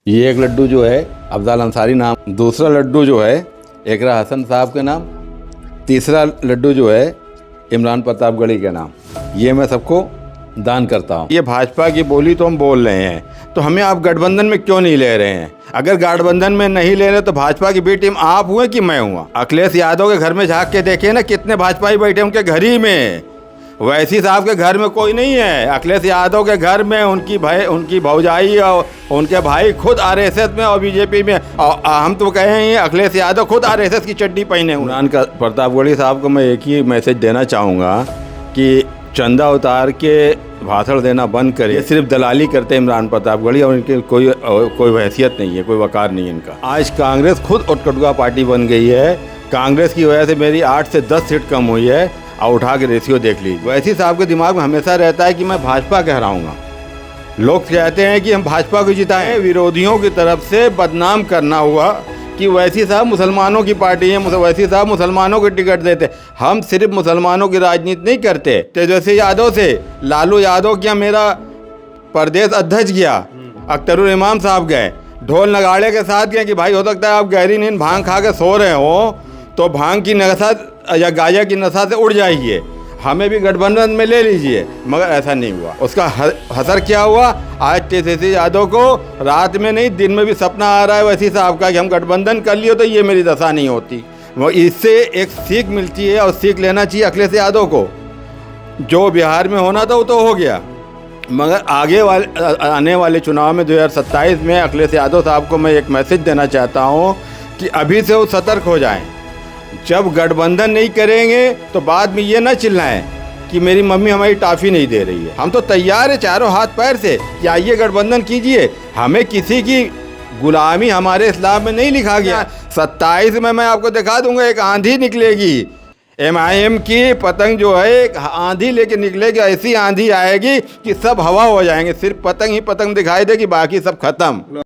ये एक लड्डू जो है अफजाल अंसारी नाम, दूसरा लड्डू जो है एकरा हसन साहब के नाम, तीसरा लड्डू जो है इमरान प्रतापगढ़ी के नाम। ये मैं सबको दान करता हूँ। ये भाजपा की बोली तो हम बोल रहे हैं, तो हमें आप गठबंधन में क्यों नहीं ले रहे हैं? अगर गठबंधन में नहीं ले रहे तो भाजपा की बी टीम आप हुए कि मैं हुआ? अखिलेश यादव के घर में झाँक के देखिए ना, कितने भाजपाई बैठे उनके घर ही में। वैसी साहब के घर में कोई नहीं है। अखिलेश यादव के घर में उनकी भौजाई और उनके भाई खुद आरएसएस में और बीजेपी में, और हम तो कहे हैं अखिलेश यादव खुद आरएसएस की चड्डी पहने हुए। इमरान प्रतापगढ़ी साहब को मैं एक ही मैसेज देना चाहूँगा कि चंदा उतार के भाषण देना बंद करे। सिर्फ दलाली करते हैं इमरान प्रतापगढ़ी, और इनकी कोई हैसियत नहीं है, कोई वकार नहीं है इनका। आज कांग्रेस खुद उटकटुआ पार्टी बन गई है। कांग्रेस की वजह से मेरी 8 से 10 सीट कम हुई है, और उठा के रेशियो देख लीजिए। वैसी साहब के दिमाग में हमेशा रहता है कि मैं भाजपा कहराऊंगा। लोग कहते हैं कि हम भाजपा को जिताएं। विरोधियों की तरफ से बदनाम करना हुआ कि वैसी साहब मुसलमानों की पार्टी है, वैसी साहब मुसलमानों को टिकट देते। हम सिर्फ मुसलमानों की राजनीति नहीं करते। तेजस्वी यादव से लालू यादव क्या मेरा प्रदेश अध्यक्ष गया, अख्तरुल इमाम साहब गए, ढोल नगाड़े के साथ गए कि भाई हो सकता है आप गहरी नींद भांग खा के सो रहे हो तो भांग की नशा या गांजा की नशा से उड़ जाइए, हमें भी गठबंधन में ले लीजिए। मगर ऐसा नहीं हुआ। उसका असर क्या हुआ? आज तेजस्वी यादव को रात में नहीं दिन में भी सपना आ रहा है वैसी साहब का कि हम गठबंधन कर लिए तो ये मेरी दशा नहीं होती। इससे एक सीख मिलती है, और सीख लेना चाहिए अखिलेश यादव को। जो बिहार में होना था वो तो हो गया, मगर आने वाले चुनाव में 2027 में अखिलेश यादव साहब को मैं एक मैसेज देना चाहता हूँ कि अभी से वो सतर्क हो जाएं। जब गठबंधन नहीं करेंगे तो बाद में ये ना चिल्लाएं कि मेरी मम्मी हमारी टाफ़ी नहीं दे रही है। हम तो तैयार है चारों हाथ पैर से कि आइए गठबंधन कीजिए। हमें किसी की गुलामी हमारे इस्लाम में नहीं लिखा गया। 27 में मैं आपको दिखा दूंगा, एक आंधी निकलेगी। MIM की पतंग जो है एक आंधी लेके निकलेगी। ऐसी आंधी आएगी कि सब हवा हो जाएंगे, सिर्फ पतंग ही पतंग दिखाई देगी, बाकी सब खत्म।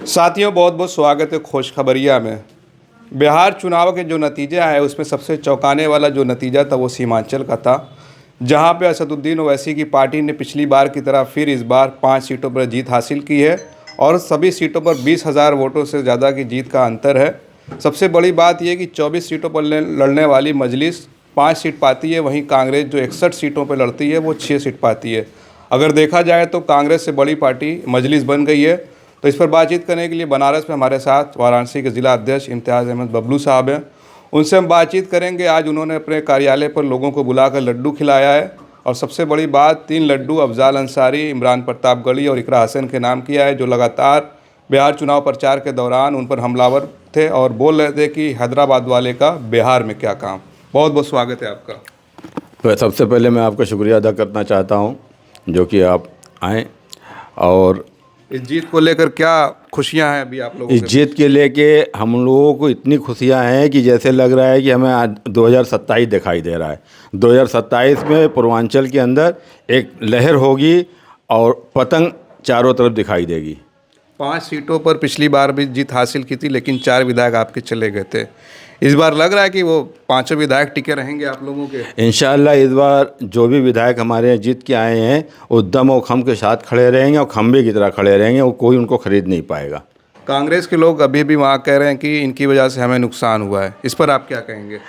साथियों, बहुत बहुत स्वागत है खुशखबरिया में। बिहार चुनाव के जो नतीजे आए उसमें सबसे चौंकाने वाला जो नतीजा था वो सीमांचल का था, जहां पे असदुद्दीन ओवैसी की पार्टी ने पिछली बार की तरह फिर इस बार 5 सीटों पर जीत हासिल की है, और सभी सीटों पर 20,000 वोटों से ज़्यादा की जीत का अंतर है। सबसे बड़ी बात यह कि 24 सीटों पर लड़ने वाली मजलिस 5 सीट पाती है, वहीं कांग्रेस जो 61 सीटों पर लड़ती है वो 6 सीट पाती है। अगर देखा जाए तो कांग्रेस से बड़ी पार्टी मजलिस बन गई है। तो इस पर बातचीत करने के लिए बनारस में हमारे साथ वाराणसी के ज़िला अध्यक्ष इम्तियाज़ अहमद बबलू साहब हैं। उनसे हम बातचीत करेंगे। आज उन्होंने अपने कार्यालय पर लोगों को बुलाकर लड्डू खिलाया है, और सबसे बड़ी बात 3 लड्डू अफजाल अंसारी, इमरान प्रतापगढ़ी और इकरा हसन के नाम किया है, जो लगातार बिहार चुनाव प्रचार के दौरान उन पर हमलावर थे और बोल रहे थे कि हैदराबाद वाले का बिहार में क्या काम। बहुत बहुत स्वागत है आपका। तो सबसे पहले मैं आपका शुक्रिया अदा करना चाहता हूँ जो कि आप आएँ, और इस जीत को लेकर क्या खुशियां हैं अभी आप लोगों? इस जीत के लेके हम लोगों को इतनी खुशियां हैं कि जैसे लग रहा है कि हमें 2027 दिखाई दे रहा है। 2027 में पूर्वांचल के अंदर एक लहर होगी और पतंग चारों तरफ दिखाई देगी। 5 सीटों पर पिछली बार भी जीत हासिल की थी, लेकिन 4 विधायक आपके चले गए थे। इस बार लग रहा है कि वो 5 विधायक टिके रहेंगे आप लोगों के? इंशाअल्लाह इस बार जो भी विधायक हमारे यहाँ जीत के आए हैं वो दम और खम के साथ खड़े रहेंगे, और खंबे की तरह खड़े रहेंगे, और कोई उनको खरीद नहीं पाएगा। कांग्रेस के लोग अभी भी वहाँ कह रहे हैं कि इनकी वजह से हमें नुकसान हुआ है, इस पर आप क्या कहेंगे?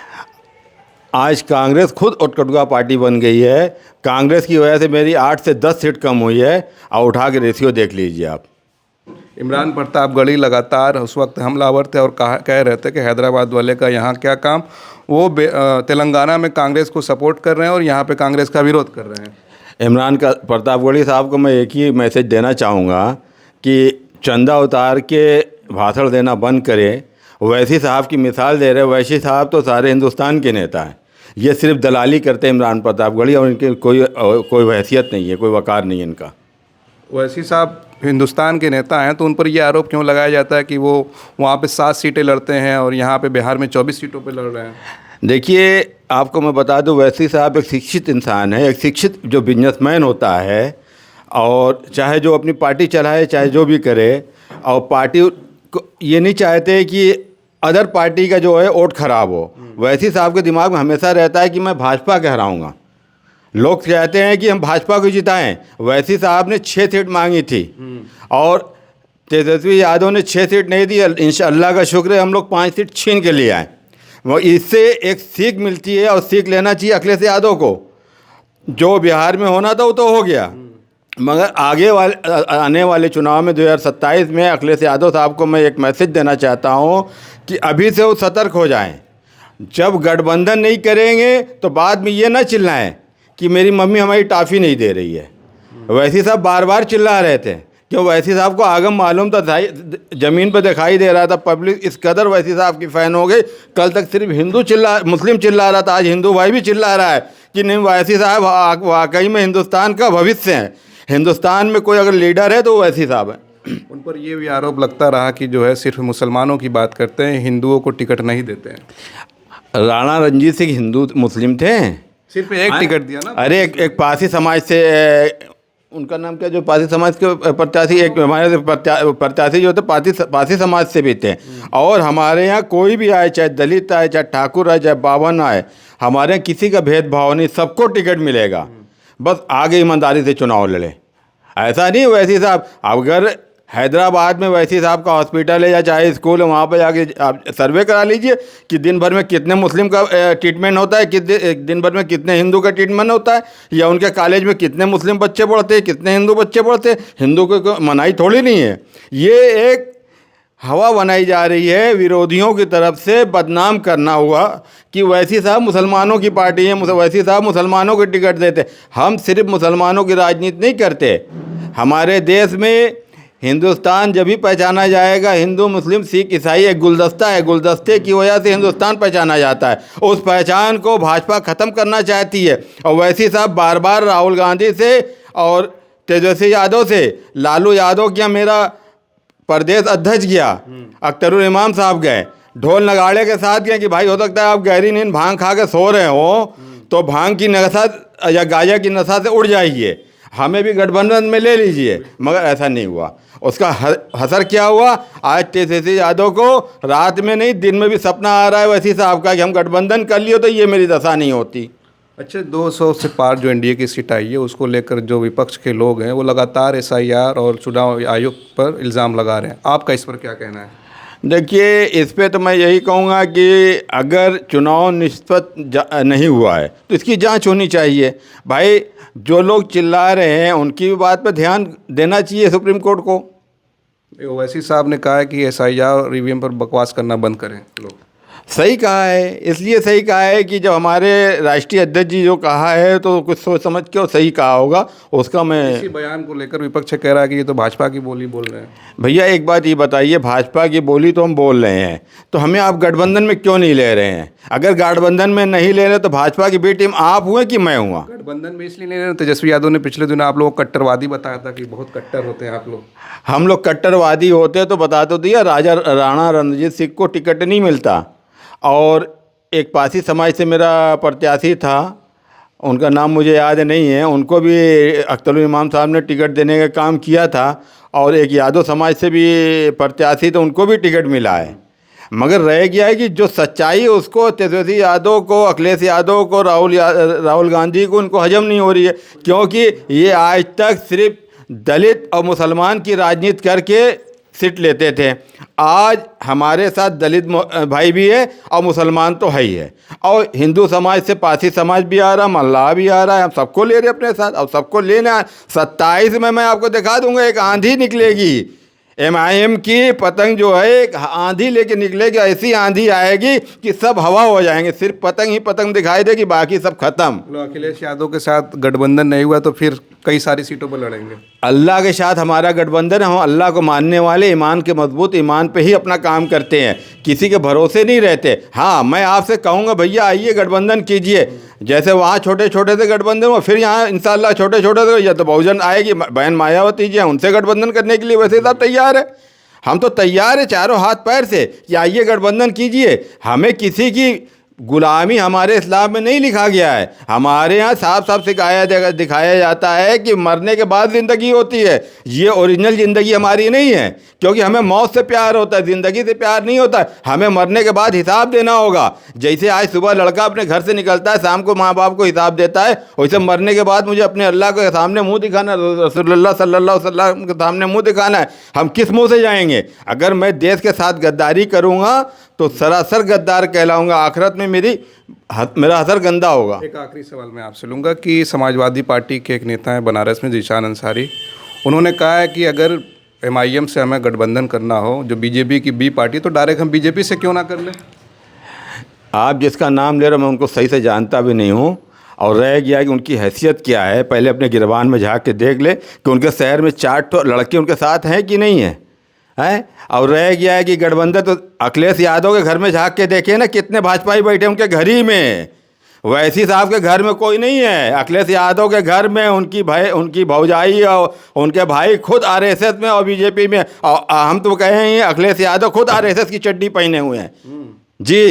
आज कांग्रेस खुद उटकटुआ पार्टी बन गई है। कांग्रेस की वजह से मेरी 8 से 10 सीट कम हुई है, और उठा के रेशियो देख लीजिए आप। इमरान प्रतापगढ़ी लगातार उस वक्त हमलावर थे और कह रहे थे कि हैदराबाद वाले का यहाँ क्या काम। वो तेलंगाना में कांग्रेस को सपोर्ट कर रहे हैं और यहाँ पे कांग्रेस का विरोध कर रहे हैं। इमरान प्रतापगढ़ी साहब को मैं एक ही मैसेज देना चाहूँगा कि चंदा उतार के भाषण देना बंद करें। वैसी साहब की मिसाल दे रहे। वैसी साहब तो सारे हिंदुस्तान के नेता हैं। ये सिर्फ दलाली करते हैं इमरान प्रतापगढ़ी, और इनकी कोई हैसियत नहीं है, कोई वकार नहीं है इनका। वैसी साहब हिंदुस्तान के नेता हैं, तो उन पर यह आरोप क्यों लगाया जाता है कि वो वहाँ पे 7 सीटें लड़ते हैं और यहाँ पे बिहार में 24 सीटों पे लड़ रहे हैं? देखिए, आपको मैं बता दूं, वैसी साहब एक शिक्षित इंसान है, एक शिक्षित जो बिजनेसमैन होता है, और चाहे जो अपनी पार्टी चलाए, चाहे जो भी करे, और पार्टी को ये नहीं चाहते कि अदर पार्टी का जो है वोट खराब हो। वैसी साहब के दिमाग में हमेशा रहता है कि मैं भाजपा कहराऊँगा। लोग कहते हैं कि हम भाजपा को जिताएं। वैसी साहब ने 6 सीट मांगी थी, और तेजस्वी यादव ने 6 सीट नहीं दी, इंशाअल्लाह का शुक्र है हम लोग 5 सीट छीन के लिए आए। वो इससे एक सीख मिलती है और सीख लेना चाहिए अखिलेश यादव को। जो बिहार में होना था वो तो हो गया, मगर आने वाले चुनाव में 2027 में अखिलेश यादव साहब को मैं एक मैसेज देना चाहता हूँ कि अभी से वो सतर्क हो जाएं। जब गठबंधन नहीं करेंगे तो बाद में ये ना चिल्लाएं कि मेरी मम्मी हमारी टॉफ़ी नहीं दे रही है। वैसी साहब बार बार चिल्ला रहे थे, क्यों वैसी साहब को आगम मालूम था, ज़मीन पर दिखाई दे रहा था। पब्लिक इस कदर वैसी साहब की फ़ैन हो गई, कल तक सिर्फ मुस्लिम चिल्ला रहा था, आज हिंदू भाई भी चिल्ला रहा है कि नहीं वैसी साहब वाकई में हिंदुस्तान का भविष्य है। हिंदुस्तान में कोई अगर लीडर है तो वैसी साहब है। उन पर ये भी आरोप लगता रहा कि जो है सिर्फ मुसलमानों की बात करते हैं, हिंदुओं को टिकट नहीं देते हैं। राणा रणजीत सिंह हिंदू मुस्लिम थे, सिर्फ एक टिकट दिया ना। अरे एक पारसी समाज से, उनका नाम क्या, जो पारसी समाज के प्रत्याशी, एक हमारे प्रत्याशी जो थे पारसी समाज से भी थे। और हमारे यहाँ कोई भी आए, चाहे दलित आए, चाहे ठाकुर आए, चाहे बावन आए, हमारे यहाँ किसी का भेदभाव नहीं, सबको टिकट मिलेगा। बस आगे ईमानदारी से चुनाव लड़े। ऐसा नहीं वैसी साहब, अगर हैदराबाद में वैसी साहब का हॉस्पिटल है या चाहे स्कूल है, वहाँ पर जाके आप सर्वे करा लीजिए कि दिन भर में कितने मुस्लिम का ट्रीटमेंट होता है, दिन भर में कितने हिंदू का ट्रीटमेंट होता है, या उनके कॉलेज में कितने मुस्लिम बच्चे पढ़ते हैं, कितने हिंदू बच्चे पढ़ते हैं। हिंदू को मनाही थोड़ी नहीं है। ये एक हवा बनाई जा रही है विरोधियों की तरफ से, बदनाम करना हुआ कि वैसी साहब मुसलमानों की पार्टी है, वैसी साहब मुसलमानों को टिकट देते। हम सिर्फ मुसलमानों की राजनीति नहीं करते। हमारे देश में हिंदुस्तान जब भी पहचाना जाएगा, हिंदू मुस्लिम सिख ईसाई एक गुलदस्ता है, गुलदस्ते की वजह से हिंदुस्तान पहचाना जाता है। उस पहचान को भाजपा ख़त्म करना चाहती है। और वैसी साहब बार बार राहुल गांधी से और तेजस्वी यादव से, लालू यादव क्या मेरा प्रदेश अध्यक्ष गया, अख्तरुल इमाम साहब गए, ढोल नगाड़े के साथ गए कि भाई हो सकता है आप गहरी नींद भांग खा के सो रहे हो तो भांग की नशा या गांजा की नशा से उड़ जाइए, हमें भी गठबंधन में ले लीजिए। मगर ऐसा नहीं हुआ। उसका असर क्या हुआ, आज तेजस्वी यादव को रात में नहीं दिन में भी सपना आ रहा है वैसी साहब का कि हम गठबंधन कर लिए तो ये मेरी दशा नहीं होती। अच्छा, 200 से पार जो एनडीए की सीट आई है उसको लेकर जो विपक्ष के लोग हैं वो लगातार एसआईआर और चुनाव आयोग पर इल्ज़ाम लगा रहे हैं, आपका इस पर क्या कहना है? देखिए, इस पे तो मैं यही कहूँगा कि अगर चुनाव निष्पक्ष नहीं हुआ है तो इसकी जांच होनी चाहिए। भाई जो लोग चिल्ला रहे हैं उनकी भी बात पर ध्यान देना चाहिए सुप्रीम कोर्ट को। ओवैसी साहब ने कहा है कि एसआईआर और ईवीएम पर बकवास करना बंद करें लोग। सही कहा है, इसलिए सही कहा है कि जब हमारे राष्ट्रीय अध्यक्ष जी जो कहा है तो कुछ सोच समझ के और सही कहा होगा। उसका मैं इसी बयान को लेकर विपक्ष कह रहा है कि ये तो भाजपा की बोली बोल रहे हैं। भैया एक बात ये बताइए, भाजपा की बोली तो हम बोल रहे हैं तो हमें आप गठबंधन में क्यों नहीं ले रहे हैं? अगर गठबंधन में नहीं ले रहे तो भाजपा की बी टीम आप हुए कि मैं हुआ? गठबंधन में इसलिए नहीं ले रहे, तेजस्वी यादव ने पिछले दिनों आप लोग को कट्टरवादी बताया था कि बहुत कट्टर होते हैं आप लोग। हम लोग कट्टरवादी होते तो बता तो दिया, राणा रणजीत सिंह को टिकट नहीं मिलता। और एक पारसी समाज से मेरा प्रत्याशी था, उनका नाम मुझे याद नहीं है, उनको भी अख्तरुल इमाम साहब ने टिकट देने का काम किया था। और एक यादव समाज से भी प्रत्याशी तो उनको भी टिकट मिला है। मगर रह गया है कि जो सच्चाई है उसको तेजस्वी यादव को, अखिलेश यादव को, राहुल गांधी को उनको हजम नहीं हो रही है, क्योंकि ये आज तक सिर्फ दलित और मुसलमान की राजनीति करके सीट लेते थे। आज हमारे साथ दलित भाई भी है और मुसलमान तो है ही है, और हिंदू समाज से पारसी समाज भी आ रहा, मल्लाह भी आ रहा है। हम सबको ले रहे अपने साथ, और सबको लेना। 27 में मैं आपको दिखा दूंगा, एक आंधी निकलेगी, MIM की पतंग जो है एक आंधी लेके निकलेगी। ऐसी आंधी आएगी कि सब हवा हो जाएंगे, सिर्फ पतंग ही पतंग दिखाई देगी, बाकी सब खत्म। अखिलेश यादव के साथ गठबंधन नहीं हुआ तो फिर कई सारी सीटों पर लड़ेंगे। अल्लाह के साथ हमारा गठबंधन है। हम अल्लाह को मानने वाले, ईमान के मजबूत, ईमान पे ही अपना काम करते हैं, किसी के भरोसे नहीं रहते। हाँ, मैं आपसे कहूँगा भैया आइए गठबंधन कीजिए, जैसे वहाँ छोटे छोटे से गठबंधन हुआ, फिर यहाँ इंशाल्लाह छोटे छोटे से, या तो बहुजन आएगी, बहन मायावती जी हैं, उनसे गठबंधन करने के लिए वैसे साहब तैयार है। हम तो तैयार है चारों हाथ पैर से कि आइए गठबंधन कीजिए। हमें किसी की गुलामी हमारे इस्लाम में नहीं लिखा गया है। हमारे यहाँ साफ साफ दिखाया जाता है कि मरने के बाद ज़िंदगी होती है। ये ओरिजिनल ज़िंदगी हमारी नहीं है, क्योंकि हमें मौत से प्यार होता है, ज़िंदगी से प्यार नहीं होता है। हमें मरने के बाद हिसाब देना होगा। जैसे आज सुबह लड़का अपने घर से निकलता है, शाम को माँ बाप को हिसाब देता है, वैसे मरने के बाद मुझे अपने अल्लाह के सामने मुँह दिखाना, रसूलुल्लाह सल्लल्लाहु अलैहि वसल्लम के सामने मुँह दिखाना है। हम किस मुँह से जाएंगे? अगर मैं देश के साथ गद्दारी करूँगा तो सरासर गद्दार कहलाऊंगा। आखिरत में मेरा असर गंदा होगा। एक आखिरी सवाल मैं आपसे लूँगा कि समाजवादी पार्टी के एक नेता हैं बनारस में, ज़ीशान अंसारी, उन्होंने कहा है कि अगर MIM से हमें गठबंधन करना हो, जो बीजेपी की बी पार्टी, तो डायरेक्ट हम बीजेपी से क्यों ना कर लें? आप जिसका नाम ले रहे हो, मैं उनको सही से जानता भी नहीं हूँ, और रह गया कि उनकी हैसियत क्या है। पहले अपने गिरबान में झाँक के देख ले कि उनके शहर में 4 लड़के उनके साथ हैं कि नहीं है, हैं? और रह गया है कि गठबंधन, तो अखिलेश यादव के घर में झाँक के देखे ना, कितने भाजपाई बैठे उनके घर ही में। वैसी साहब के घर में कोई नहीं है। अखिलेश यादव के घर में उनकी भौजाई और उनके भाई खुद RSS में और बीजेपी में, और हम तो कहें अखिलेश यादव खुद RSS की चड्डी पहने हुए हैं जी।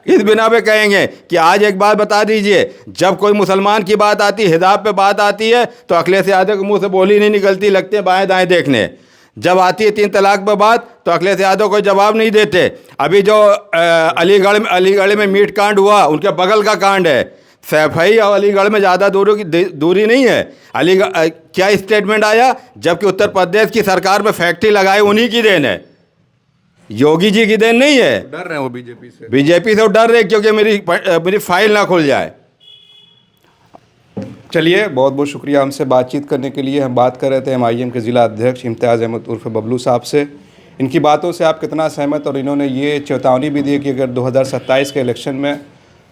इस बिना पे कहेंगे कि आज एक बात बता दीजिए, जब कोई मुसलमान की बात आती है, हिजाब पे बात आती है, तो अखिलेश यादव के मुंह से बोली नहीं निकलती, लगते हैं बाएं दाएं देखने। जब आती है 3 तलाक पे बात, तो अखिलेश यादव कोई जवाब नहीं देते। अभी जो अलीगढ़ में मीट कांड हुआ, उनके बगल का कांड है। सैफई और अलीगढ़ में ज़्यादा दूरी नहीं है। अलीगढ़ क्या स्टेटमेंट आया, जबकि उत्तर प्रदेश की सरकार में फैक्ट्री लगाए उन्हीं की देन है, योगी जी की देन नहीं है। डर रहे हैं वो बीजेपी से वो डर रहे क्योंकि मेरी फाइल ना खुल जाए। चलिए, बहुत बहुत शुक्रिया हमसे बातचीत करने के लिए। हम बात कर रहे थे MIM के ज़िला अध्यक्ष इम्तियाज़ अहमद उर्फ बबलू साहब से। इनकी बातों से आप कितना सहमत, और इन्होंने ये चेतावनी भी दी कि अगर 2027 के इलेक्शन में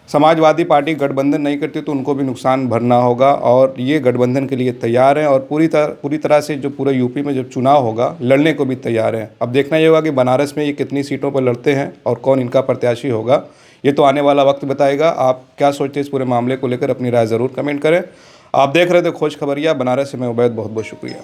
समाजवादी पार्टी गठबंधन नहीं करती तो उनको भी नुकसान भरना होगा, और ये गठबंधन के लिए तैयार हैं, और पूरी तरह से जो पूरे यूपी में जब चुनाव होगा लड़ने को भी तैयार हैं। अब देखना ये होगा कि बनारस में ये कितनी सीटों पर लड़ते हैं और कौन इनका प्रत्याशी होगा, ये तो आने वाला वक्त बताएगा। आप क्या सोचते हैं इस पूरे मामले को लेकर? अपनी राय ज़रूर कमेंट करें। आप देख रहे थे खोज खबरिया बनारस से, मैं उबैद, बहुत बहुत शुक्रिया।